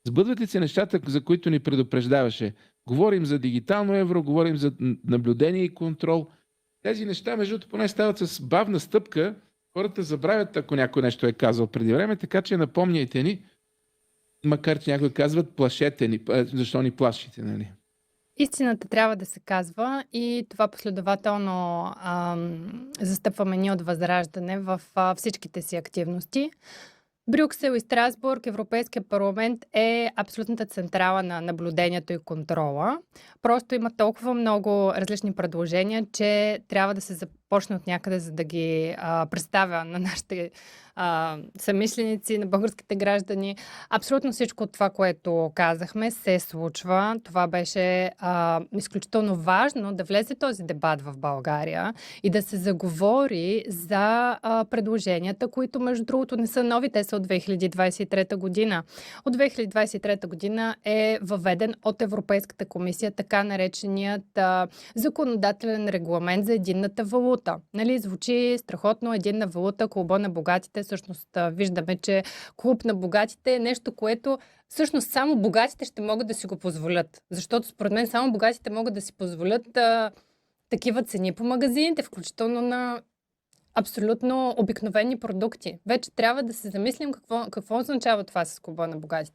Сбъдват ли се нещата, за които ни предупреждаваше? Говорим за дигитално евро, говорим за наблюдение и контрол. Тези неща, между другото, поне стават с бавна стъпка. Хората забравят, ако някой нещо е казал преди време, така че напомняйте ни, макар че някои казват плашете ни, защо ни плашите, нали? Истината трябва да се казва и това последователно застъпваме ние от Възраждане в всичките си активности. Брюксел и Страсбург, Европейския парламент е абсолютната централа на наблюдението и контрола. Просто има толкова много различни предложения, че трябва да се започне от някъде, за да ги представя на нашите съмишленици, на българските граждани. Абсолютно всичко това, което казахме, се случва. Това беше изключително важно да влезе този дебат в България и да се заговори за предложенията, които между другото не са нови, те са от 2023 година. От 2023 година е въведен от Европейската комисия така нареченият законодателен регламент за единната валута. Нали, звучи страхотно, единна валута, клуба на богатите. Всъщност виждаме, че клуб на богатите е нещо, което всъщност само богатите ще могат да си го позволят. Защото според мен само богатите могат да си позволят такива цени по магазините, включително на абсолютно обикновени продукти. Вече трябва да се замислим какво означава това с клуба на богатите.